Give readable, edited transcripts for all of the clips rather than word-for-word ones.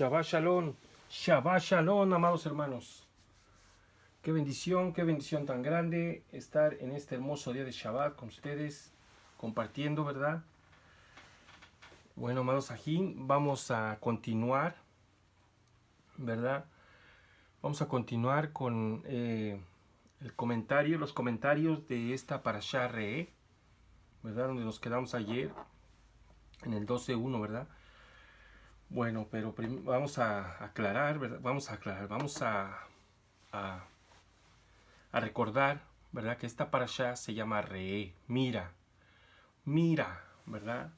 Shabbat Shalom, Shabbat Shalom, amados hermanos. Qué bendición tan grande estar en este hermoso día de Shabbat con ustedes, compartiendo, ¿verdad? Bueno, amados Ajín, vamos a continuar, ¿verdad? Vamos a continuar con los comentarios de esta Parashá Re'eh, ¿verdad? Donde nos quedamos ayer, en el 12:1, ¿verdad? Bueno, pero vamos a aclarar, ¿verdad? Vamos a recordar, ¿verdad? Que esta parashá se llama Re'eh, mira, ¿verdad?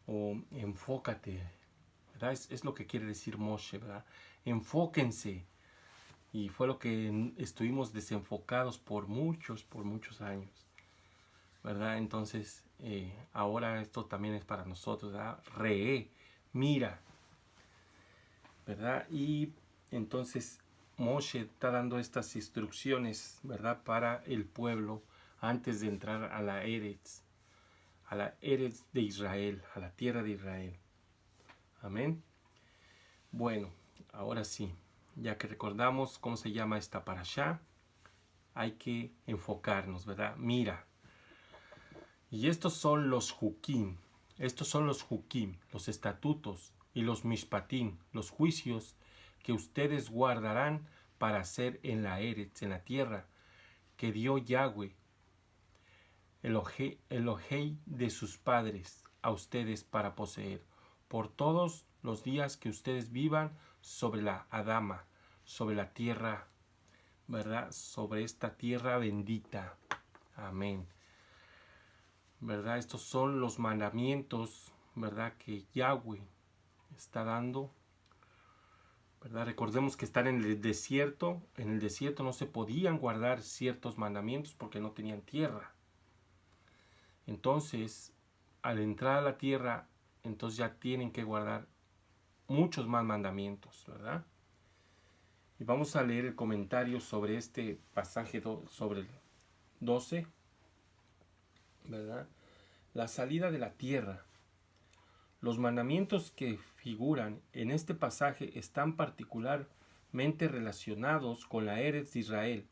O enfócate, ¿verdad? Es lo que quiere decir Moshe, ¿verdad? Enfóquense. Y fue lo que estuvimos desenfocados por muchos años, ¿verdad? Entonces, ahora esto también es para nosotros, ¿verdad? Re'eh, mira, ¿verdad? Y entonces Moshe está dando estas instrucciones, ¿verdad? Para el pueblo antes de entrar a la Eretz de Israel, a la tierra de Israel. Amén. Bueno, ahora sí, ya que recordamos cómo se llama esta parashá, hay que enfocarnos, ¿verdad? Mira. Y estos son los hukim, los estatutos y los mishpatim, los juicios que ustedes guardarán para hacer en la Eretz, en la tierra, que dio Yahweh, Elohei de sus padres, a ustedes para poseer, por todos los días que ustedes vivan sobre la Adama, sobre la tierra, ¿verdad? Sobre esta tierra bendita. Amén. ¿Verdad? Estos son los mandamientos, ¿verdad? Que Yahweh está dando, ¿verdad? Recordemos que están en el desierto no se podían guardar ciertos mandamientos porque no tenían tierra. Entonces, al entrar a la tierra, entonces ya tienen que guardar muchos más mandamientos, ¿verdad? Y vamos a leer el comentario sobre este pasaje, sobre el 12, ¿verdad? La salida de la tierra. Los mandamientos que figuran en este pasaje están particularmente relacionados con la Eretz de Israel,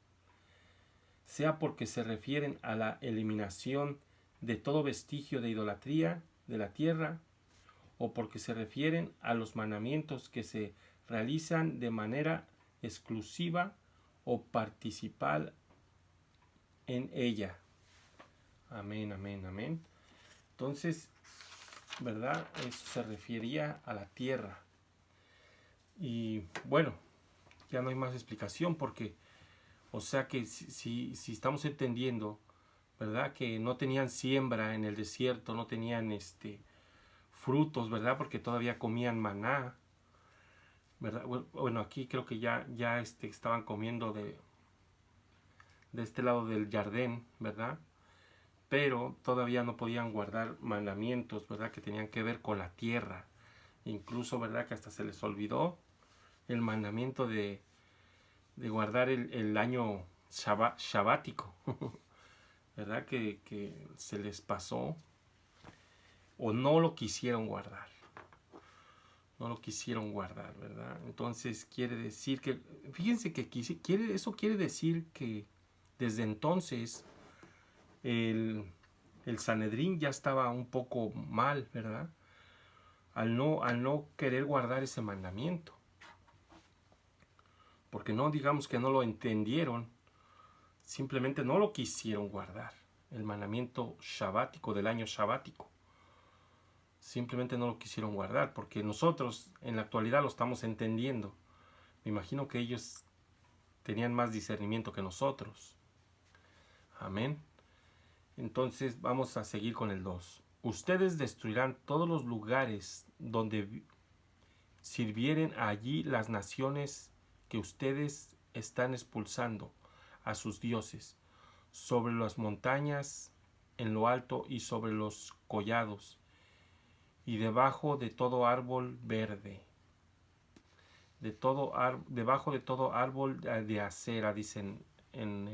sea porque se refieren a la eliminación de todo vestigio de idolatría de la tierra, o porque se refieren a los mandamientos que se realizan de manera exclusiva o participal en ella. Amén, amén, amén. Entonces, ¿verdad? Eso se refería a la tierra. Y bueno, ya no hay más explicación porque, o sea que si estamos entendiendo, ¿verdad? Que no tenían siembra en el desierto, no tenían frutos, ¿verdad? Porque todavía comían maná, ¿verdad? Bueno, aquí creo que ya estaban comiendo de este lado del jardín, ¿verdad? Pero todavía no podían guardar mandamientos, ¿verdad? Que tenían que ver con la tierra. Incluso, ¿verdad? Que hasta se les olvidó el mandamiento de guardar el año shabático, ¿verdad? Que se les pasó o no lo quisieron guardar. No lo quisieron guardar, ¿verdad? Entonces quiere decir que, fíjense que eso quiere decir que desde entonces el Sanedrín ya estaba un poco mal, ¿verdad? Al no querer guardar ese mandamiento. Porque no digamos que no lo entendieron, simplemente no lo quisieron guardar. El mandamiento shabático del año shabático. Simplemente no lo quisieron guardar, porque nosotros en la actualidad lo estamos entendiendo. Me imagino que ellos tenían más discernimiento que nosotros. Amén. Entonces vamos a seguir con el 2. Ustedes destruirán todos los lugares donde sirvieren allí las naciones que ustedes están expulsando a sus dioses, sobre las montañas, en lo alto y sobre los collados, y debajo de todo árbol verde, debajo de todo árbol de acera, dicen en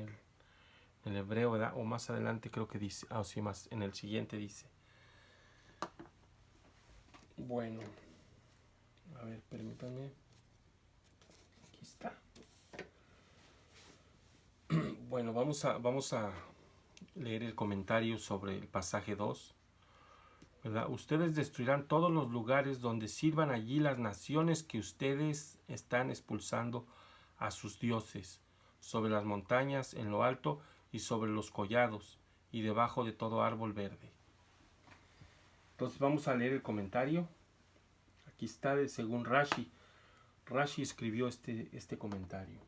el hebreo, ¿verdad? O más adelante creo que dice, sí, más en el siguiente dice. Bueno, A ver, permítanme. Aquí está. Bueno, vamos a leer el comentario sobre el pasaje 2. ¿Verdad? Ustedes destruirán todos los lugares donde sirvan allí las naciones que ustedes están expulsando a sus dioses, sobre las montañas, en lo alto y sobre los collados, y debajo de todo árbol verde. Entonces vamos a leer el comentario. Aquí está, según Rashi. Rashi escribió este comentario.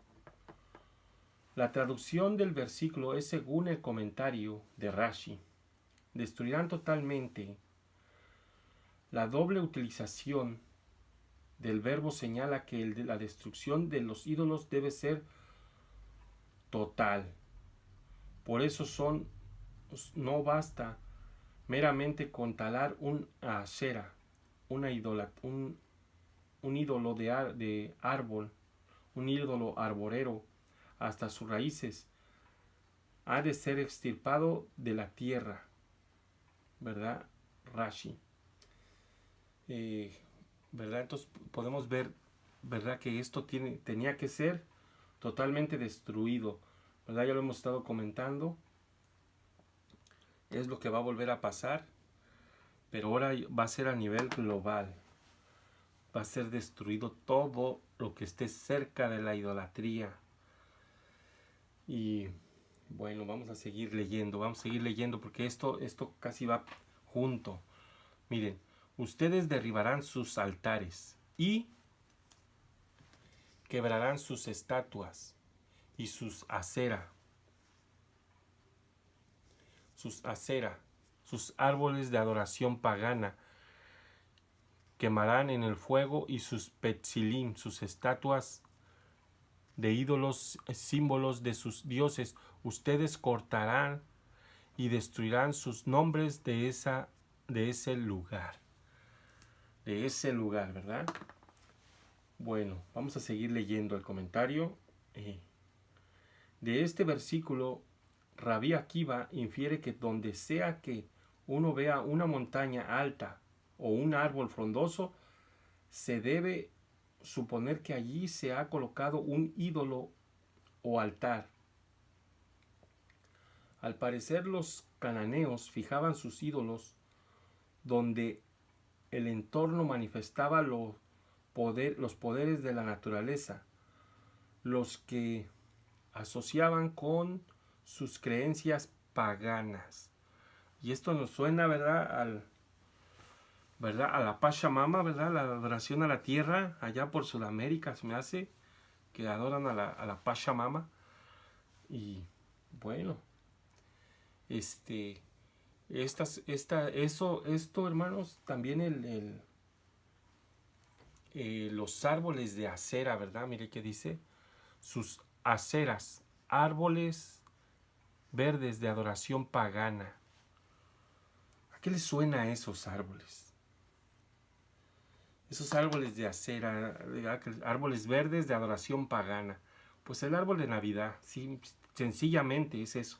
La traducción del versículo es según el comentario de Rashi. Destruirán totalmente. La doble utilización del verbo señala que la destrucción de los ídolos debe ser total. Por eso no basta meramente con talar un Ashera, un ídolo de árbol, un ídolo arborero, hasta sus raíces. Ha de ser extirpado de la tierra, ¿verdad? Rashi. ¿Verdad? Entonces podemos ver, ¿verdad? Que esto tenía que ser totalmente destruido, ¿verdad? Ya lo hemos estado comentando. Es lo que va a volver a pasar, pero ahora va a ser a nivel global. Va a ser destruido todo lo que esté cerca de la idolatría. Y bueno, vamos a seguir leyendo porque esto casi va junto. Miren, ustedes derribarán sus altares y quebrarán sus estatuas y sus acera, sus árboles de adoración pagana, quemarán en el fuego, y sus petzilim, sus estatuas de ídolos, símbolos de sus dioses, ustedes cortarán y destruirán sus nombres de ese lugar. De ese lugar, ¿verdad? Bueno, vamos a seguir leyendo el comentario. De este versículo, Rabí Akiva infiere que donde sea que uno vea una montaña alta o un árbol frondoso, se debe suponer que allí se ha colocado un ídolo o altar. Al parecer, los cananeos fijaban sus ídolos donde el entorno manifestaba los poderes de la naturaleza, los que asociaban con sus creencias paganas. Y esto nos suena, ¿verdad? A la Pachamama, ¿verdad? La adoración a la tierra, allá por Sudamérica, se me hace, que adoran a la Pachamama. Y bueno, esto, hermanos, también los árboles de acera, ¿verdad? Mire qué dice, sus aceras, árboles verdes de adoración pagana. ¿A qué les suena a esos árboles? Esos árboles de acera, árboles verdes de adoración pagana. Pues el árbol de Navidad, sí, sencillamente es eso.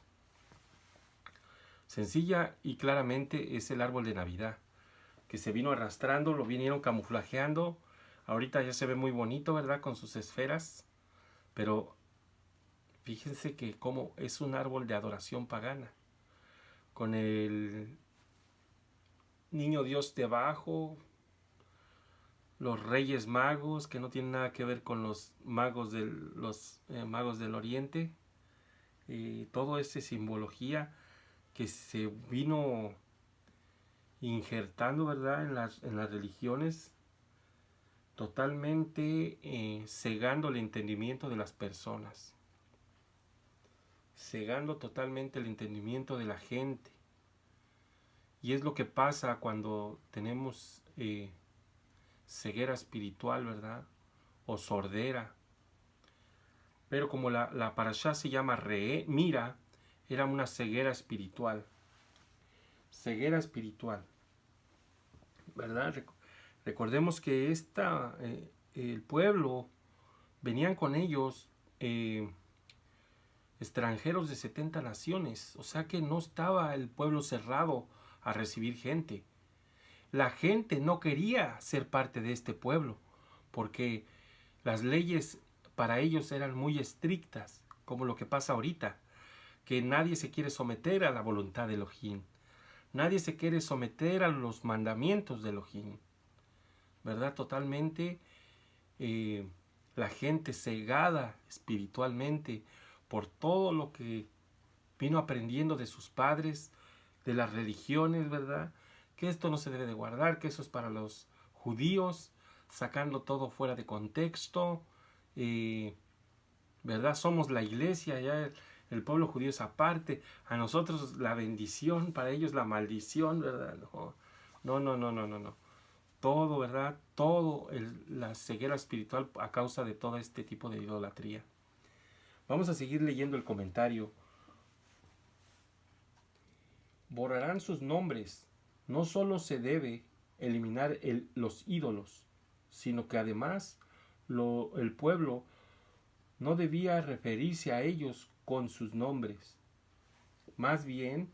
Sencilla y claramente es el árbol de Navidad, que se vino arrastrando, lo vinieron camuflajeando. Ahorita ya se ve muy bonito, ¿verdad? Con sus esferas. Pero fíjense que como es un árbol de adoración pagana. Con el niño Dios debajo, los reyes magos, que no tienen nada que ver con los magos del Oriente. Todo esa simbología que se vino injertando, ¿verdad? En las religiones, totalmente cegando el entendimiento de las personas, cegando totalmente el entendimiento de la gente. Y es lo que pasa cuando tenemos ceguera espiritual, ¿verdad? O sordera. Pero como la parashá se llama Mira, era una ceguera espiritual. Ceguera espiritual, ¿verdad? Recordemos que el pueblo, venían con ellos extranjeros de 70 naciones. O sea que no estaba el pueblo cerrado a recibir gente. La gente no quería ser parte de este pueblo, porque las leyes para ellos eran muy estrictas, como lo que pasa ahorita, que nadie se quiere someter a la voluntad de Elohim, nadie se quiere someter a los mandamientos de Elohim, ¿verdad? Totalmente la gente cegada espiritualmente por todo lo que vino aprendiendo de sus padres, de las religiones, ¿verdad? Que esto no se debe de guardar, que eso es para los judíos, sacando todo fuera de contexto, ¿verdad? Somos la iglesia, ya el pueblo judío es aparte, a nosotros la bendición, para ellos la maldición, ¿verdad? No. Todo, ¿verdad? Todo la ceguera espiritual a causa de todo este tipo de idolatría. Vamos a seguir leyendo el comentario. Borrarán sus nombres. No solo se debe eliminar los ídolos, sino que además el pueblo no debía referirse a ellos con sus nombres. Más bien,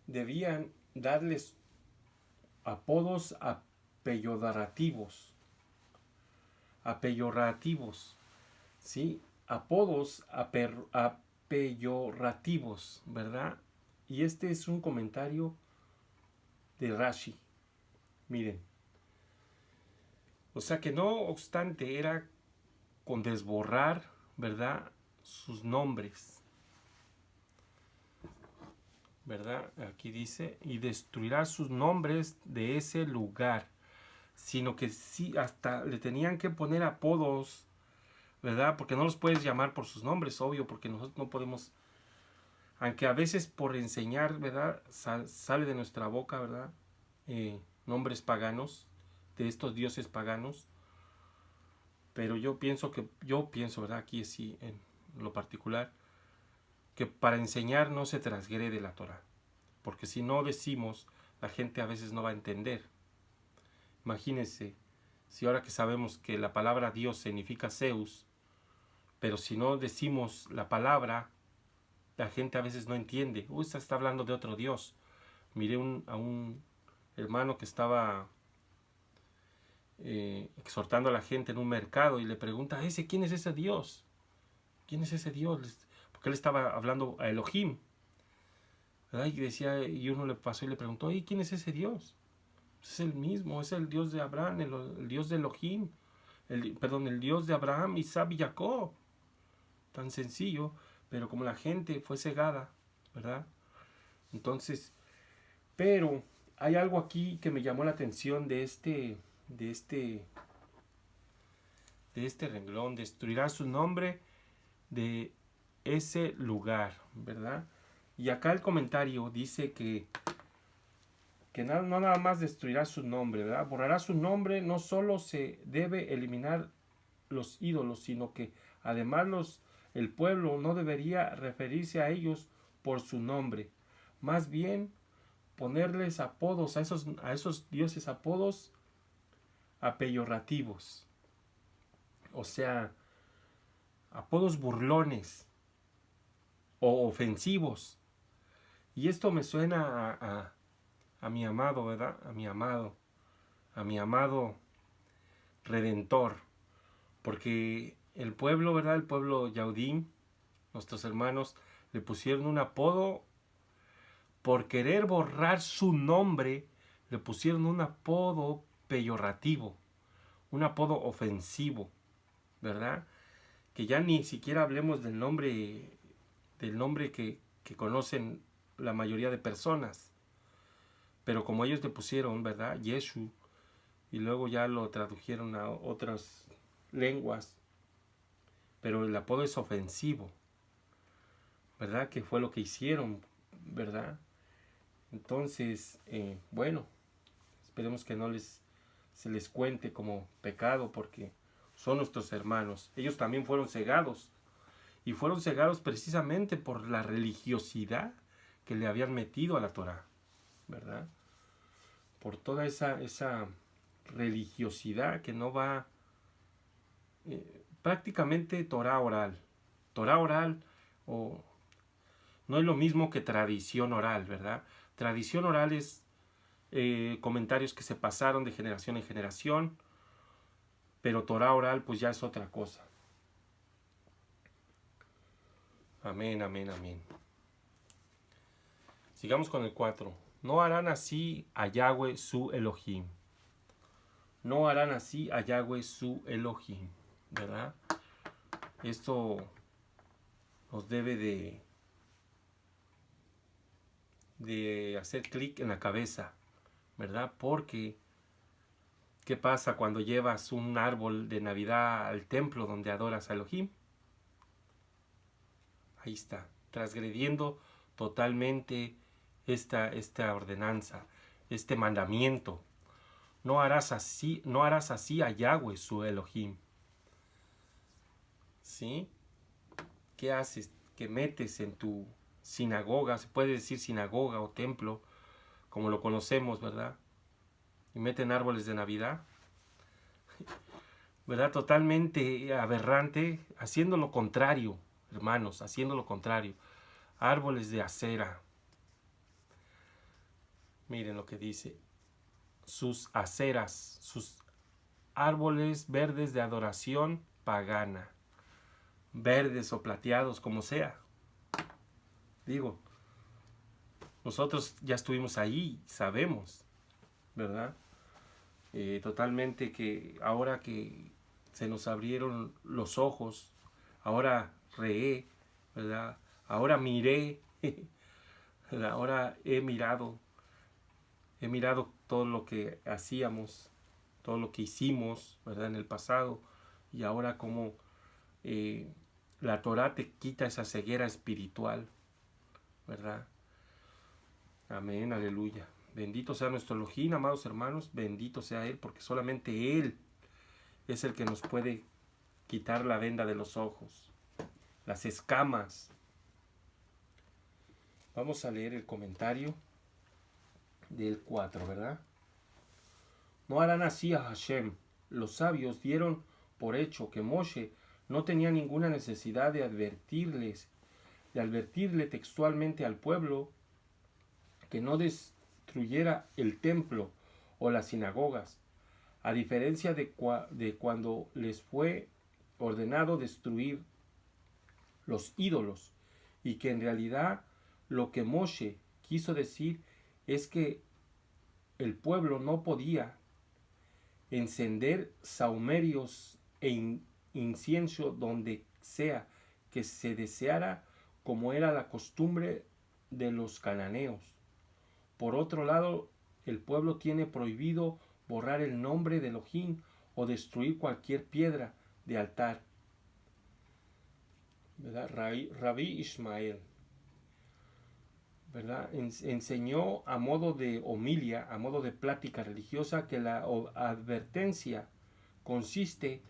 debían darles apodos apeyorativos, ¿sí? Apodos apeyorativos, ¿verdad? Y este es un comentario de Rashi. Miren. O sea que no obstante era con desborrar, ¿verdad? Sus nombres, ¿verdad? Aquí dice, y destruirá sus nombres de ese lugar, sino que sí, hasta le tenían que poner apodos, ¿verdad? Porque no los puedes llamar por sus nombres, obvio, porque nosotros no podemos, aunque a veces por enseñar, ¿verdad? Sale de nuestra boca, ¿verdad? Nombres paganos, de estos dioses paganos, pero yo pienso, ¿verdad? Aquí sí, en lo particular, que para enseñar no se transgrede la Torah, porque si no decimos, la gente a veces no va a entender. Imagínense, si ahora que sabemos que la palabra Dios significa Zeus, pero si no decimos la palabra, la gente a veces no entiende. Se está hablando de otro Dios. Miré a un hermano que estaba exhortando a la gente en un mercado y le pregunta, ¿quién es ese Dios? ¿Quién es ese Dios? Porque él estaba hablando a Elohim, ¿verdad? Y decía, y uno le pasó y le preguntó, ¿quién es ese Dios? Es el mismo, es el Dios de Abraham, el Dios de Elohim, el Dios de Abraham, Isaac y Jacob. Tan sencillo, pero como la gente fue cegada, ¿verdad? Entonces, pero hay algo aquí que me llamó la atención de este renglón: destruirá su nombre de ese lugar, ¿verdad? Y acá el comentario dice que no nada más destruirá su nombre, ¿verdad? Borrará su nombre. No solo se debe eliminar los ídolos, sino que además el pueblo no debería referirse a ellos por su nombre. Más bien, ponerles apodos a esos dioses, apodos apeyorativos. O sea, apodos burlones o ofensivos. Y esto me suena a mi amado, ¿verdad? A mi amado Redentor. Porque el pueblo, ¿verdad? El pueblo Yahudim, nuestros hermanos, le pusieron un apodo por querer borrar su nombre. Le pusieron un apodo peyorativo, un apodo ofensivo, ¿verdad? Que ya ni siquiera hablemos del nombre que conocen la mayoría de personas. Pero como ellos le pusieron, ¿verdad? Yeshu, y luego ya lo tradujeron a otras lenguas, pero el apodo es ofensivo, ¿verdad? Que fue lo que hicieron, ¿verdad? Entonces, bueno, esperemos que no se les cuente como pecado, porque son nuestros hermanos. Ellos también fueron cegados, y fueron cegados precisamente por la religiosidad que le habían metido a la Torah, ¿verdad? Por toda esa religiosidad que no va, prácticamente Torah oral. Torah oral no es lo mismo que tradición oral, ¿verdad? Tradición oral es comentarios que se pasaron de generación en generación, pero Torah oral pues ya es otra cosa. Amén, amén, amén. Sigamos con el 4. No harán así a Yahweh su Elohim. No harán así a Yahweh su Elohim, ¿verdad? Esto nos debe de hacer clic en la cabeza, ¿verdad? Porque, ¿qué pasa cuando llevas un árbol de Navidad al templo donde adoras a Elohim? Ahí está, transgrediendo totalmente esta ordenanza, este mandamiento. No harás así a Yahweh su Elohim. ¿Sí? ¿Qué haces? Que metes en tu sinagoga, se puede decir sinagoga o templo, como lo conocemos, ¿verdad? Y meten árboles de Navidad, ¿verdad? Totalmente aberrante, haciendo lo contrario, hermanos, haciendo lo contrario. Árboles de acera. Miren lo que dice. Sus aceras, sus árboles verdes de adoración pagana. Verdes o plateados, como sea. Digo, nosotros ya estuvimos ahí, sabemos, ¿verdad? Totalmente que ahora que se nos abrieron los ojos, ahora reé, ¿verdad? Ahora miré, ¿verdad? Ahora he mirado todo lo que hacíamos, todo lo que hicimos, ¿verdad? En el pasado, y ahora como la Torah te quita esa ceguera espiritual, ¿verdad? Amén, aleluya. Bendito sea nuestro Elohim, amados hermanos, bendito sea Él, porque solamente Él es el que nos puede quitar la venda de los ojos, las escamas. Vamos a leer el comentario del 4, ¿verdad? No harán así a Hashem. Los sabios dieron por hecho que Moshe no tenía ninguna necesidad de advertirle textualmente al pueblo que no destruyera el templo o las sinagogas, a diferencia de cuando les fue ordenado destruir los ídolos, y que en realidad lo que Moshe quiso decir es que el pueblo no podía encender sahumerios e incienso donde sea que se deseara, como era la costumbre de los cananeos. Por otro lado, el pueblo tiene prohibido borrar el nombre de Elohim o destruir cualquier piedra de altar, ¿verdad? Rabí Ismael, ¿verdad? Enseñó a modo de homilia, a modo de plática religiosa, que la advertencia consiste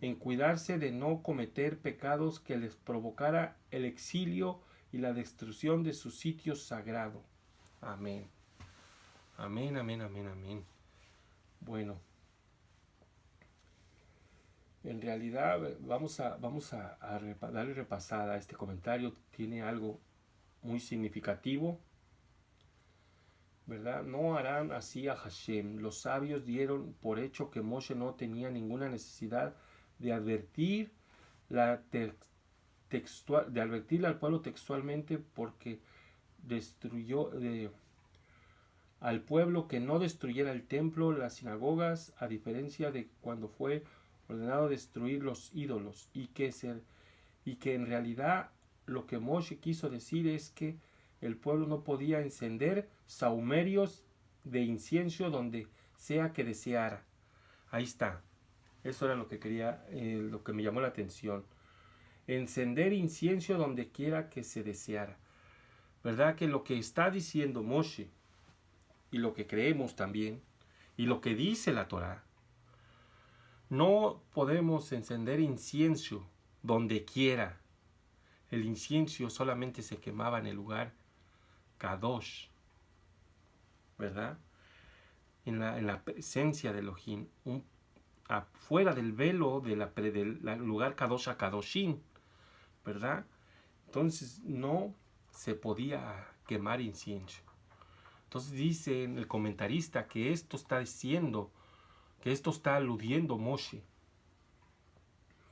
en cuidarse de no cometer pecados que les provocara el exilio y la destrucción de su sitio sagrado. Amén. Amén, amén, amén, amén. Bueno, en realidad vamos a darle repasada a este comentario. Tiene algo muy significativo, ¿verdad? No harán así a Hashem. Los sabios dieron por hecho que Moshe no tenía ninguna necesidad de advertirle al pueblo textualmente, porque destruyó al pueblo que no destruyera el templo, las sinagogas, a diferencia de cuando fue ordenado destruir los ídolos, y que en realidad lo que Moshe quiso decir es que el pueblo no podía encender sahumerios de incienso donde sea que deseara. Ahí está. Eso era lo que quería, lo que me llamó la atención. Encender incienso donde quiera que se deseara. ¿Verdad? Que lo que está diciendo Moshe, y lo que creemos también, y lo que dice la Torah, no podemos encender incienso donde quiera. El incienso solamente se quemaba en el lugar Kadosh, ¿verdad? En la presencia de Elohim, afuera del velo del lugar Kadosh a Kadoshim, ¿verdad? Entonces no se podía quemar incienso. Entonces dice el comentarista que esto está diciendo, que esto está aludiendo Moshe,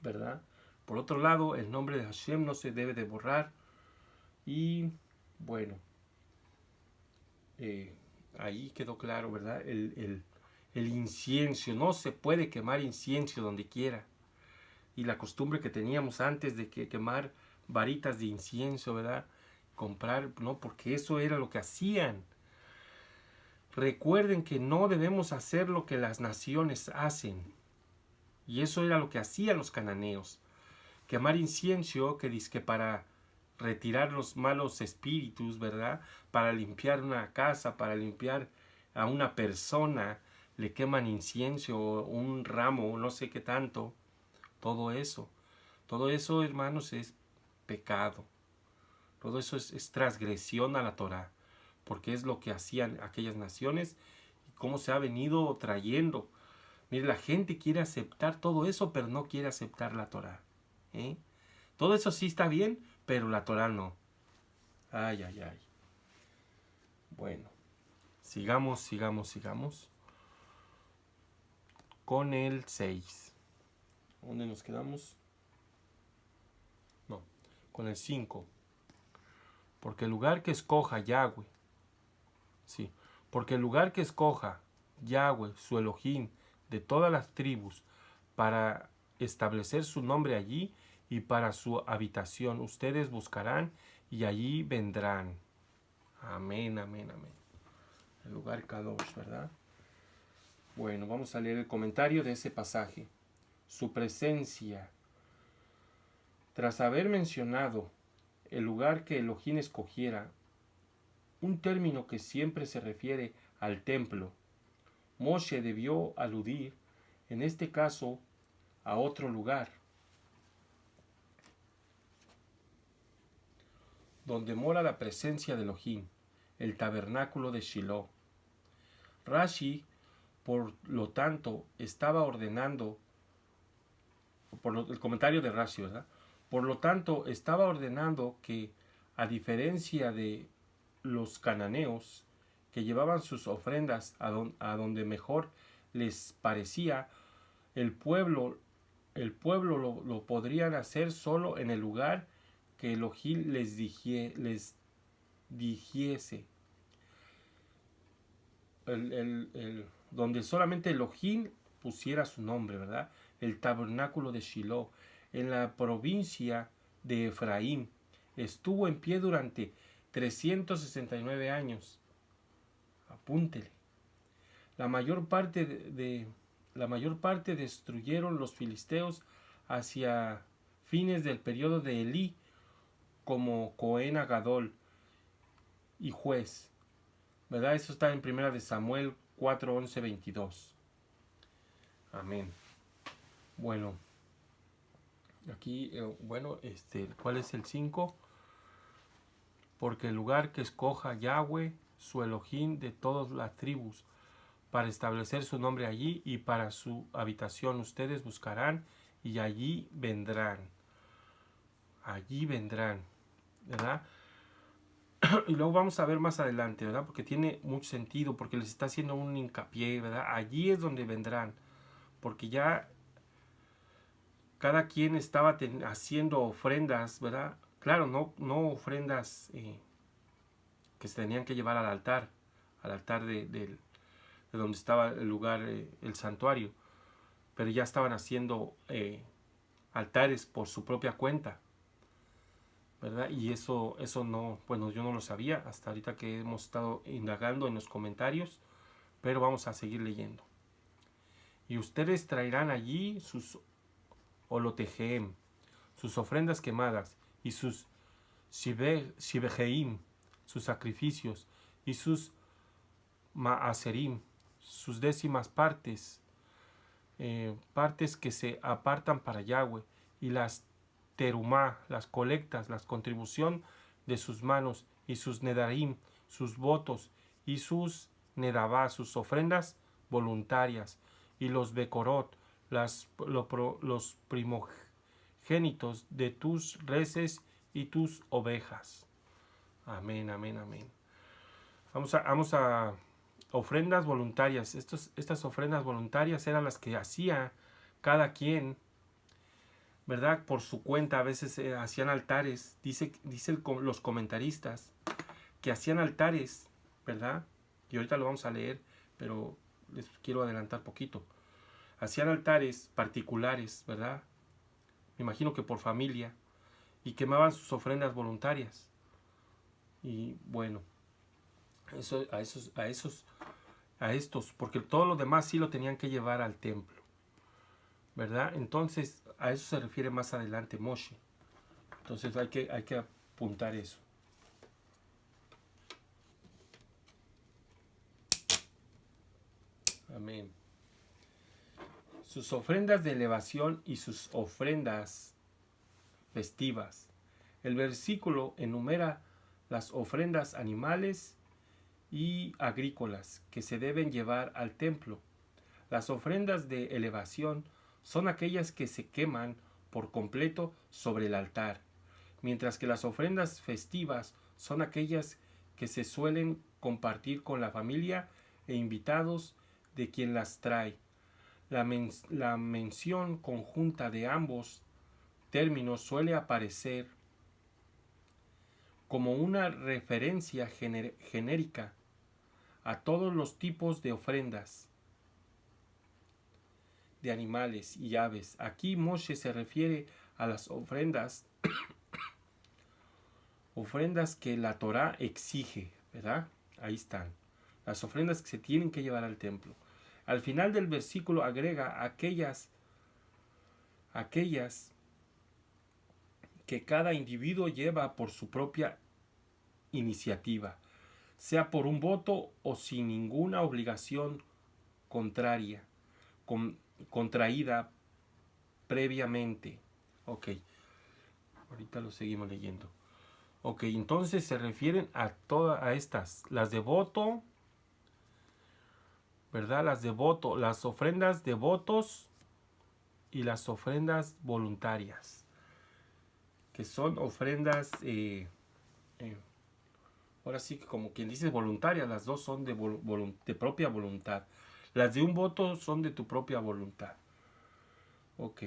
¿verdad? Por otro lado, el nombre de Hashem no se debe de borrar. Y bueno, ahí quedó claro, ¿verdad? El incienso, no se puede quemar incienso donde quiera. Y la costumbre que teníamos antes de quemar varitas de incienso, ¿verdad? Comprar, no, porque eso era lo que hacían. Recuerden que no debemos hacer lo que las naciones hacen. Y eso era lo que hacían los cananeos. Quemar incienso, que dice que para retirar los malos espíritus, ¿verdad? Para limpiar una casa, para limpiar a una persona, le queman incienso, un ramo, no sé qué tanto. Todo eso, hermanos, es pecado. Todo eso es transgresión a la Torá, porque es lo que hacían aquellas naciones y cómo se ha venido trayendo. Mire, la gente quiere aceptar todo eso, pero no quiere aceptar la Torá. Todo eso sí está bien, pero la Torá no. Ay, ay, ay. Bueno, sigamos con el 6. ¿Dónde nos quedamos? No, con el 5. Porque el lugar que escoja Yahweh, sí, porque el lugar que escoja Yahweh, su Elohim, de todas las tribus, para establecer su nombre allí y para su habitación, ustedes buscarán y allí vendrán. Amén, amén, amén. El lugar Kadosh, ¿verdad? Bueno, vamos a leer el comentario de ese pasaje. Su presencia. Tras haber mencionado el lugar que Elohim escogiera, un término que siempre se refiere al templo, Moshe debió aludir, en este caso, a otro lugar, donde mora la presencia de Elohim, el tabernáculo de Shiloh. Rashi, por lo tanto, estaba ordenando, el comentario de Rashi, ¿verdad? Por lo tanto, estaba ordenando que, a diferencia de los cananeos, que llevaban sus ofrendas a donde mejor les parecía, el pueblo lo podrían hacer solo en el lugar que Elohim les dijese. Donde solamente Elohim pusiera su nombre, ¿verdad? El tabernáculo de Shiloh, en la provincia de Efraín, estuvo en pie durante 369 años. Apúntele. La mayor parte destruyeron los filisteos hacia fines del periodo de Elí como Cohen Agadol y juez, ¿verdad? Eso está en 1 Samuel 4, 11, 22. Amén. Bueno, aquí, ¿cuál es el 5? Porque el lugar que escoja Yahweh, su Elohim de todas las tribus, para establecer su nombre allí y para su habitación, ustedes buscarán y allí vendrán. Allí vendrán, ¿verdad? Y luego vamos a ver más adelante, ¿verdad? Porque tiene mucho sentido, porque les está haciendo un hincapié, ¿verdad? Allí es donde vendrán, porque ya cada quien estaba haciendo ofrendas, ¿verdad? Claro, no ofrendas que se tenían que llevar al altar de donde estaba el lugar, el santuario, pero ya estaban haciendo altares por su propia cuenta, ¿verdad? Y eso no, bueno, yo no lo sabía hasta ahorita que hemos estado indagando en los comentarios, pero vamos a seguir leyendo. Y ustedes traerán allí sus holotejeem, sus ofrendas quemadas, y sus shibejeim, sus sacrificios, y sus maaserim, sus décimas partes, partes que se apartan para Yahweh, y las terumá, las colectas, las contribución de sus manos, y sus nedarim, sus votos, y sus nedabá, sus ofrendas voluntarias, y los becorot, los primogénitos de tus reses y tus ovejas. Amén, amén, amén. Vamos a ofrendas voluntarias. Estas ofrendas voluntarias eran las que hacía cada quien, ¿verdad? Por su cuenta. A veces hacían altares. Los comentaristas que hacían altares, ¿verdad? Y ahorita lo vamos a leer, pero les quiero adelantar poquito. Hacían altares particulares, ¿verdad? Me imagino que por familia, y quemaban sus ofrendas voluntarias. Y bueno, a estos, porque todo lo demás sí lo tenían que llevar al templo, ¿verdad? Entonces, a eso se refiere más adelante Moshe. Entonces hay que apuntar eso. Amén. Sus ofrendas de elevación y sus ofrendas festivas. El versículo enumera las ofrendas animales y agrícolas que se deben llevar al templo. Las ofrendas de elevación son aquellas que se queman por completo sobre el altar, mientras que las ofrendas festivas son aquellas que se suelen compartir con la familia e invitados de quien las trae. La mención conjunta de ambos términos suele aparecer como una referencia genérica a todos los tipos de ofrendas de animales y aves. Aquí Moshe se refiere a las ofrendas que la Torá exige, ¿verdad? Ahí están. Las ofrendas que se tienen que llevar al templo. Al final del versículo agrega aquellas que cada individuo lleva por su propia iniciativa, sea por un voto o sin ninguna obligación contraída previamente. Ok, ahorita lo seguimos leyendo. Ok, entonces se refieren a estas, las de voto, ¿verdad? Las de voto, las ofrendas de votos y las ofrendas voluntarias, que son ofrendas, ahora sí que como quien dice voluntarias, las dos son de propia voluntad. Las de un voto son de tu propia voluntad. Ok.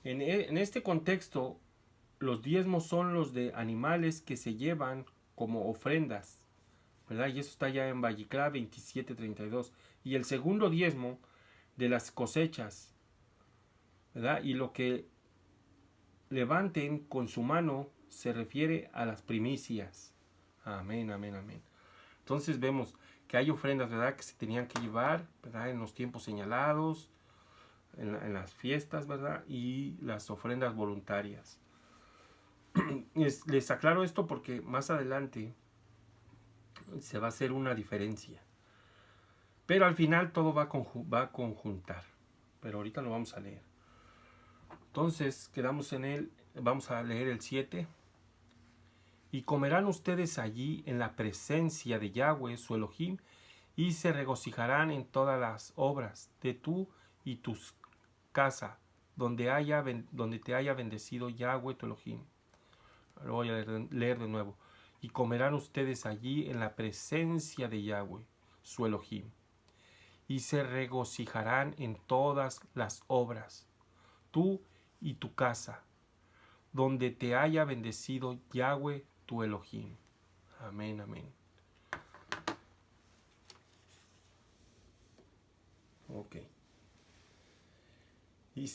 En este contexto, los diezmos son los de animales que se llevan como ofrendas, ¿verdad? Y eso está ya en Valliclá 27:32. Y el segundo diezmo de las cosechas, ¿verdad? Y lo que levanten con su mano se refiere a las primicias. Amén, amén, amén. Entonces vemos que hay ofrendas, ¿verdad? Que se tenían que llevar, ¿verdad? En los tiempos señalados, en las fiestas, ¿verdad? Y las ofrendas voluntarias. Les aclaro esto porque más adelante se va a hacer una diferencia. Pero al final todo va a conjuntar. Pero ahorita lo vamos a leer. Entonces quedamos en él. Vamos a leer el 7. Y comerán ustedes allí en la presencia de Yahweh, su Elohim, y se regocijarán en todas las obras de tú y tu casa, donde te haya bendecido Yahweh, tu Elohim. Lo voy a leer de nuevo. Y comerán ustedes allí en la presencia de Yahweh, su Elohim, y se regocijarán en todas las obras, tú y tu casa, donde te haya bendecido Yahweh, tu Elohim. Amén, amén. Ok. Y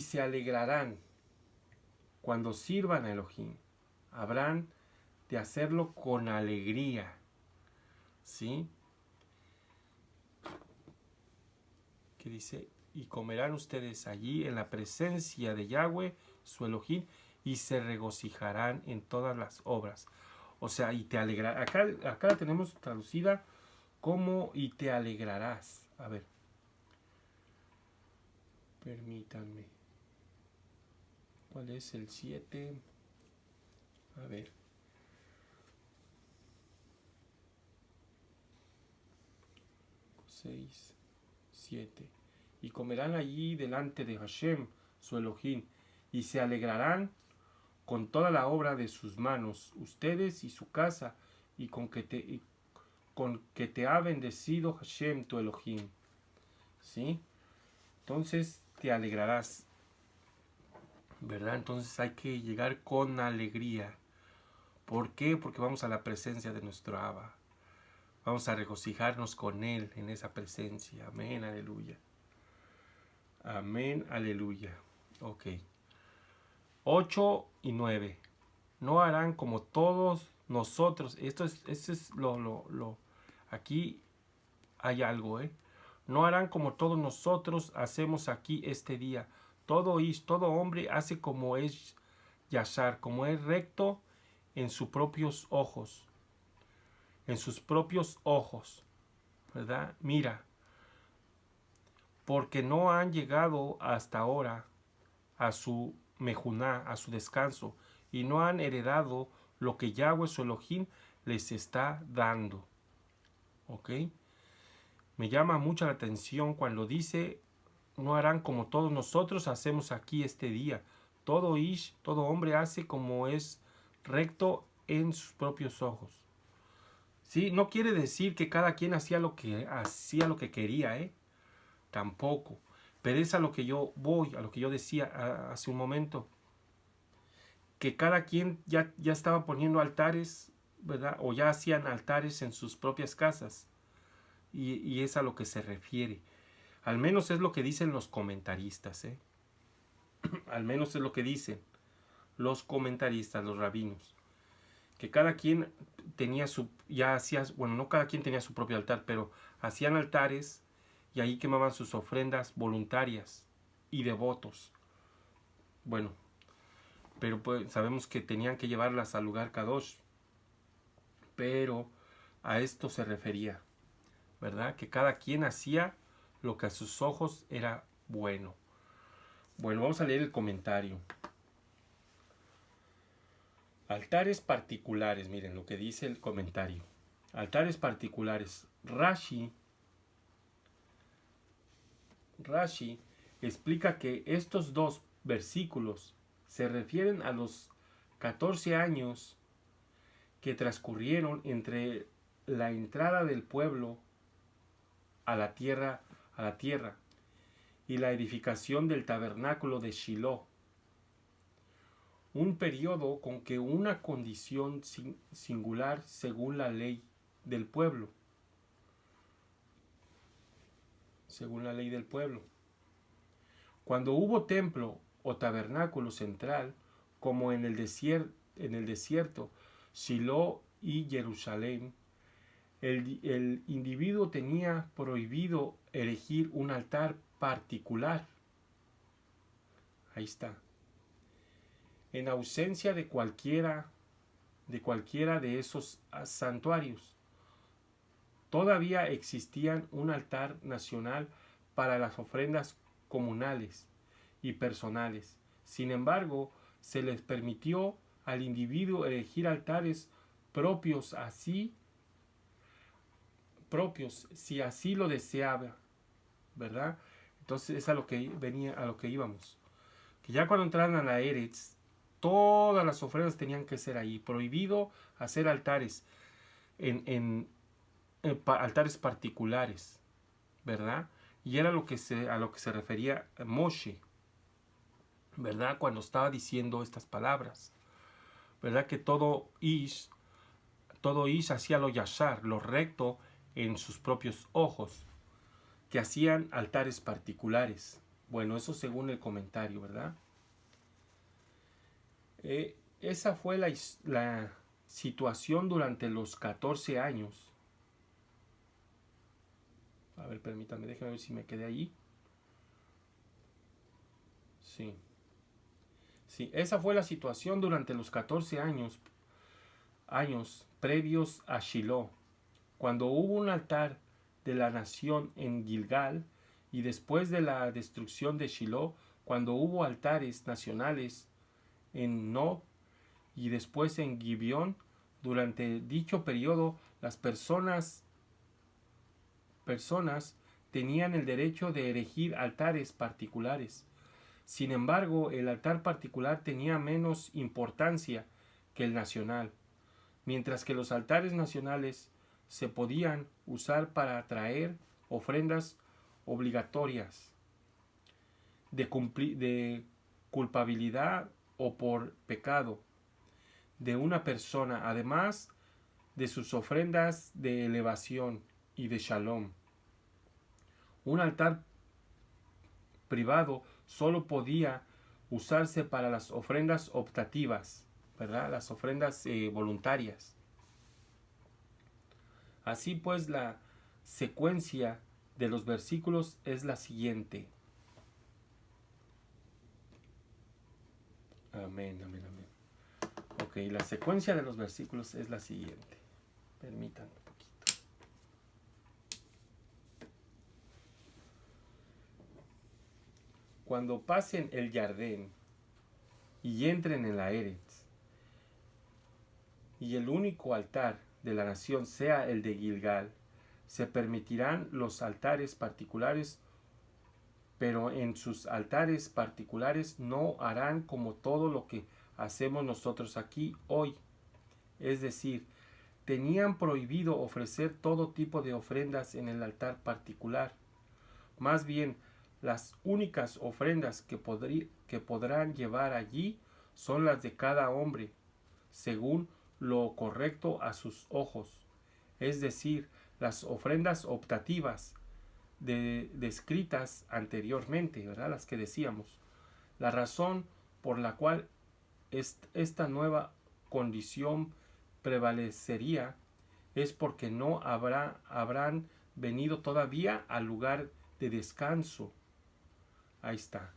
se alegrarán cuando sirvan a Elohim. Habrán de hacerlo con alegría. ¿Sí? Que dice, y comerán ustedes allí en la presencia de Yahweh, su Elohim, y se regocijarán en todas las obras. O sea, y te alegrarás. Acá la tenemos traducida como y te alegrarás. A ver. Permítanme. ¿Cuál es el 7? A ver. 6, 7. Y comerán allí delante de Hashem, su Elohim, y se alegrarán con toda la obra de sus manos, ustedes y su casa, y con que te ha bendecido Hashem tu Elohim. ¿Sí? Entonces te alegrarás, ¿verdad? Entonces hay que llegar con alegría. ¿Por qué? Porque vamos a la presencia de nuestro Abba. Vamos a regocijarnos con Él en esa presencia. Amén, aleluya. Amén, aleluya. Ok. 8 y 9. No harán como todos nosotros. Esto es aquí hay algo, ¿eh? No harán como todos nosotros hacemos aquí este día. Todo hombre hace como es yashar, como es recto en sus propios ojos. En sus propios ojos. ¿Verdad? Mira. Porque no han llegado hasta ahora a su mejuná, a su descanso, y no han heredado lo que Yahweh su Elohim les está dando. ¿Ok? Me llama mucho la atención cuando dice, no harán como todos nosotros hacemos aquí este día. Todo hombre hace como es recto en sus propios ojos. ¿Sí? No quiere decir que cada quien hacía lo que quería, ¿eh? Tampoco. Pero es a lo que yo voy, a lo que yo decía hace un momento. Que cada quien ya estaba poniendo altares, ¿verdad? O ya hacían altares en sus propias casas. Y es a lo que se refiere. Al menos es lo que dicen los comentaristas, ¿eh? Al menos es lo que dicen los comentaristas, los rabinos. Que cada quien tenía no cada quien tenía su propio altar, pero hacían altares y ahí quemaban sus ofrendas voluntarias y devotos. Bueno, pero pues sabemos que tenían que llevarlas al lugar Kadosh. Pero a esto se refería, ¿verdad? Que cada quien hacía lo que a sus ojos era bueno. Bueno, vamos a leer el comentario. Altares particulares, miren lo que dice el comentario. Altares particulares. Rashi explica que estos dos versículos se refieren a los 14 años que transcurrieron entre la entrada del pueblo a la tierra y la edificación del tabernáculo de Shiloh. Un periodo con que una condición singular según la ley del pueblo. Según la ley del pueblo. Cuando hubo templo o tabernáculo central, como en el desierto, Shiloh y Jerusalén, el individuo tenía prohibido erigir un altar particular. Ahí está. En ausencia de cualquiera de esos santuarios. Todavía existían un altar nacional para las ofrendas comunales y personales. Sin embargo, se les permitió al individuo erigir altares propios si así lo deseaba, ¿verdad? Entonces es a lo que íbamos. Que ya cuando entraran a la Eretz, todas las ofrendas tenían que ser ahí. Prohibido hacer altares altares particulares, ¿verdad? Y era a lo que se refería Moshe, ¿verdad? Cuando estaba diciendo estas palabras, ¿verdad? Que todo ish hacía lo yashar, lo recto en sus propios ojos, que hacían altares particulares. Bueno, eso según el comentario, ¿verdad? Esa fue la situación durante los 14 años. A ver, permítanme, déjenme ver si me quedé ahí. Sí. Sí, esa fue la situación durante los 14 años previos a Shiloh, cuando hubo un altar de la nación en Gilgal, y después de la destrucción de Shiloh, cuando hubo altares nacionales en Nob y después en Gibeón. Durante dicho periodo, las personas tenían el derecho de erigir altares particulares, Sin embargo, el altar particular tenía menos importancia que el nacional, mientras que los altares nacionales se podían usar para traer ofrendas obligatorias de culpabilidad o por pecado de una persona, además de sus ofrendas de elevación y de shalom. Un altar privado solo podía usarse para las ofrendas optativas, ¿verdad? Las ofrendas voluntarias. Así pues, la secuencia de los versículos es la siguiente. Amén, amén, amén. Ok, la secuencia de los versículos es la siguiente. Permítanme un poquito. Cuando pasen el Jardín y entren en la Eretz, y el único altar de la nación sea el de Gilgal, se permitirán los altares particulares, pero en sus altares particulares no harán como todo lo que hacemos nosotros aquí hoy. Es decir, tenían prohibido ofrecer todo tipo de ofrendas en el altar particular. Más bien, las únicas ofrendas que podrán llevar allí son las de cada hombre, según lo correcto a sus ojos, es decir, las ofrendas optativas descritas anteriormente, ¿verdad? Las que decíamos. La razón por la cual esta nueva condición prevalecería es porque no habrán venido todavía al lugar de descanso. Ahí está.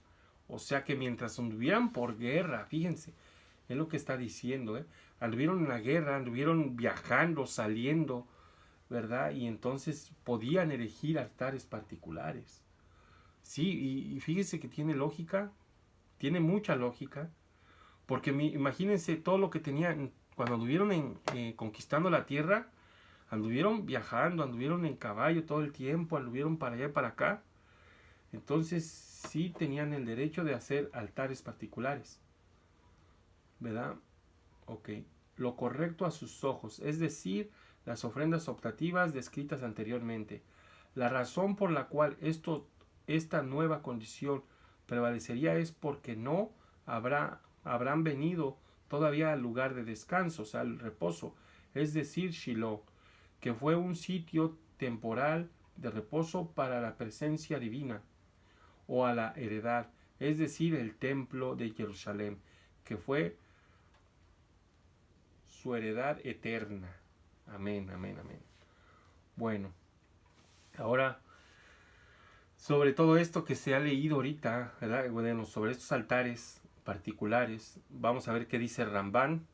O sea que mientras anduvieran por guerra, fíjense, es lo que está diciendo, anduvieron en la guerra, anduvieron viajando, saliendo, ¿verdad? Y entonces podían elegir altares particulares. Sí, y fíjense que tiene lógica, tiene mucha lógica, porque imagínense todo lo que tenían cuando anduvieron conquistando la tierra, anduvieron viajando, anduvieron en caballo todo el tiempo, anduvieron para allá y para acá. Entonces sí tenían el derecho de hacer altares particulares, ¿verdad? Ok. Lo correcto a sus ojos, es decir, las ofrendas optativas descritas anteriormente. La razón por la cual esta nueva condición prevalecería es porque no habrán venido todavía al lugar de descanso, o sea, al reposo, es decir, Shiloh, que fue un sitio temporal de reposo para la presencia divina, o a la heredad, es decir, el templo de Jerusalén, que fue su heredad eterna. Amén, amén, amén. Bueno, ahora, sobre todo esto que se ha leído ahorita, ¿verdad? Bueno, sobre estos altares particulares, vamos a ver qué dice Rambán.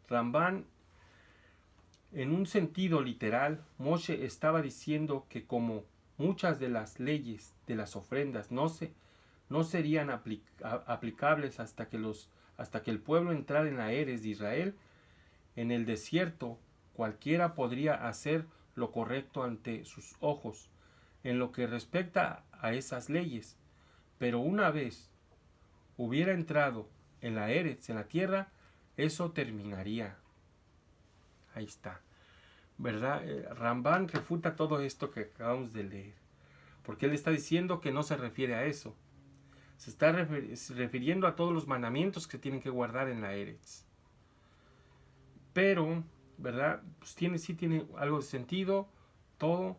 Rambán, en un sentido literal, Moshe estaba diciendo que como muchas de las leyes de las ofrendas no serían aplicables hasta que el pueblo entrara en la Eres de Israel, en el desierto cualquiera podría hacer lo correcto ante sus ojos en lo que respecta a esas leyes, pero una vez hubiera entrado en la Eretz, en la tierra, eso terminaría. Ahí está, ¿verdad? Rambán refuta todo esto que acabamos de leer, porque él está diciendo que no se refiere a eso, se está refiriendo a todos los mandamientos que tienen que guardar en la Eretz. Pero, ¿verdad? Pues sí tiene algo de sentido, todo.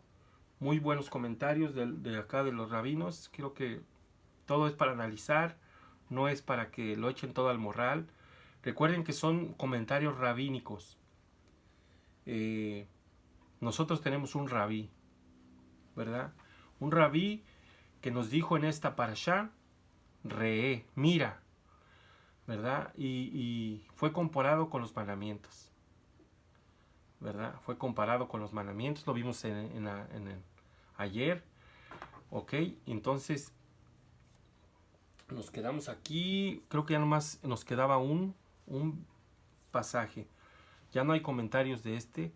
Muy buenos comentarios de acá de los rabinos. Creo que todo es para analizar, no es para que lo echen todo al morral. Recuerden que son comentarios rabínicos. Nosotros tenemos un rabí, ¿verdad? Un rabí que nos dijo en esta parashá, mira, ¿verdad? Y fue comparado con los mandamientos, ¿verdad? Fue comparado con los mandamientos, lo vimos ayer, ¿ok? Entonces, nos quedamos aquí, creo que ya nomás nos quedaba un pasaje, ya no hay comentarios de este.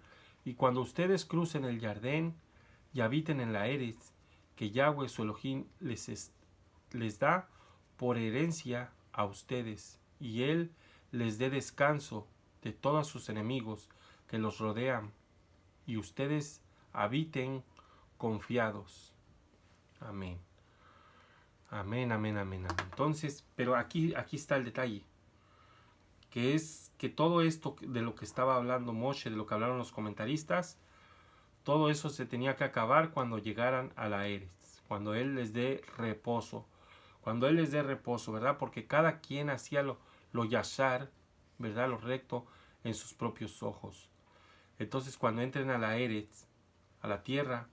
Y cuando ustedes crucen el Jardín y habiten en la Eretz, que Yahweh su Elohim les da por herencia a ustedes, y Él les dé descanso de todos sus enemigos que los rodean, y ustedes habiten confiados. Amén. Amén, amén, amén, amén. Entonces, pero aquí está el detalle, que es que todo esto de lo que estaba hablando Moshe, de lo que hablaron los comentaristas, todo eso se tenía que acabar cuando llegaran a la Eretz, cuando Él les dé reposo, ¿verdad? Porque cada quien hacía lo yashar, ¿verdad? Lo recto en sus propios ojos. Entonces, cuando entren a la Eretz, a la tierra,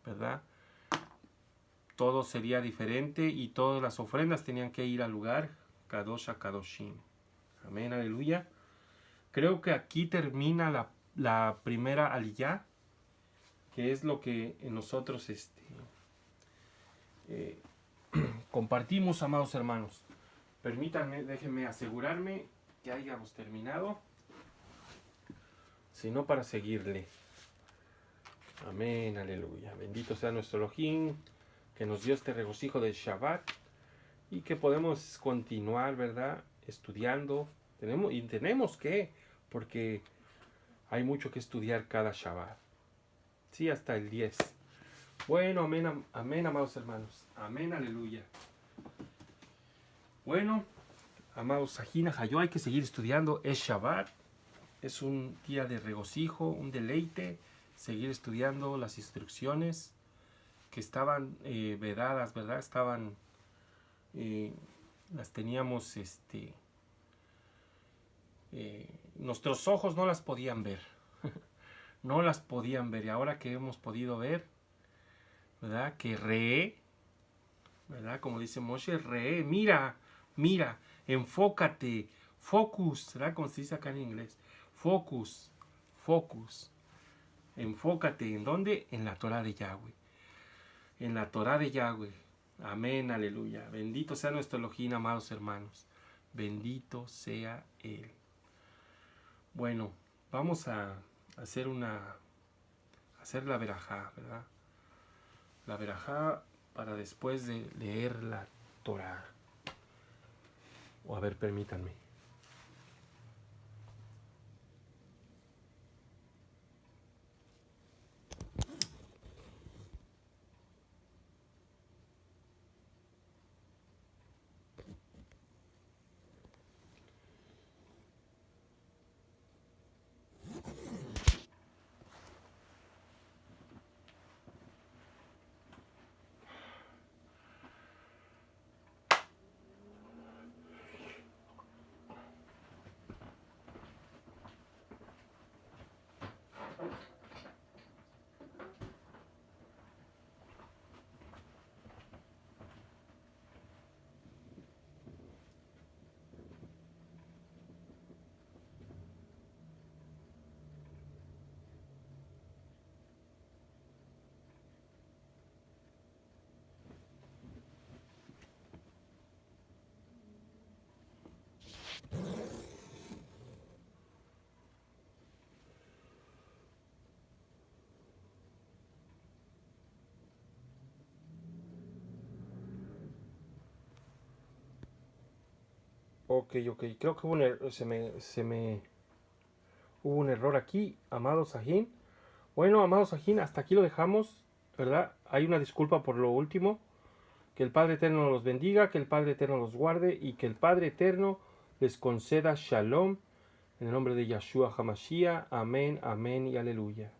¿verdad? Todo sería diferente y todas las ofrendas tenían que ir al lugar Kadosh Kadoshim. Amén, aleluya. Creo que aquí termina la primera aliyá, que es lo que nosotros compartimos, amados hermanos. Permítanme, déjenme asegurarme que hayamos terminado, sino para seguirle. Amén, aleluya. Bendito sea nuestro Elohim, que nos dio este regocijo del Shabbat y que podemos continuar, ¿verdad? Estudiando. Tenemos que, porque hay mucho que estudiar cada Shabbat. Sí, hasta el 10. Bueno, amén, amén, amados hermanos. Amén, aleluya. Bueno, amados Sajina, Hayó, hay que seguir estudiando. Es Shabbat. Es un día de regocijo, un deleite. Seguir estudiando las instrucciones que estaban vedadas, ¿verdad? Las teníamos, nuestros ojos no las podían ver. No las podían ver. Y ahora que hemos podido ver, ¿verdad? Que ¿verdad? Como dice Moshe, mira, enfócate, focus, ¿verdad? Como se dice acá en inglés. Focus. Enfócate, ¿en dónde? En la Torah de Yahweh. En la Torah de Yahweh. Amén, aleluya. Bendito sea nuestro Elohim, amados hermanos. Bendito sea Él. Bueno, vamos a hacer la verajá, ¿verdad? La verajá para después de leer la Torah. O a ver, permítanme. Ok. Creo que hubo un error aquí, amado Sahin. Bueno, amado Sahin, hasta aquí lo dejamos, ¿verdad? Hay una disculpa por lo último. Que el Padre Eterno los bendiga, que el Padre Eterno los guarde y que el Padre Eterno les conceda Shalom. En el nombre de Yahshua HaMashiach. Amén, amén y aleluya.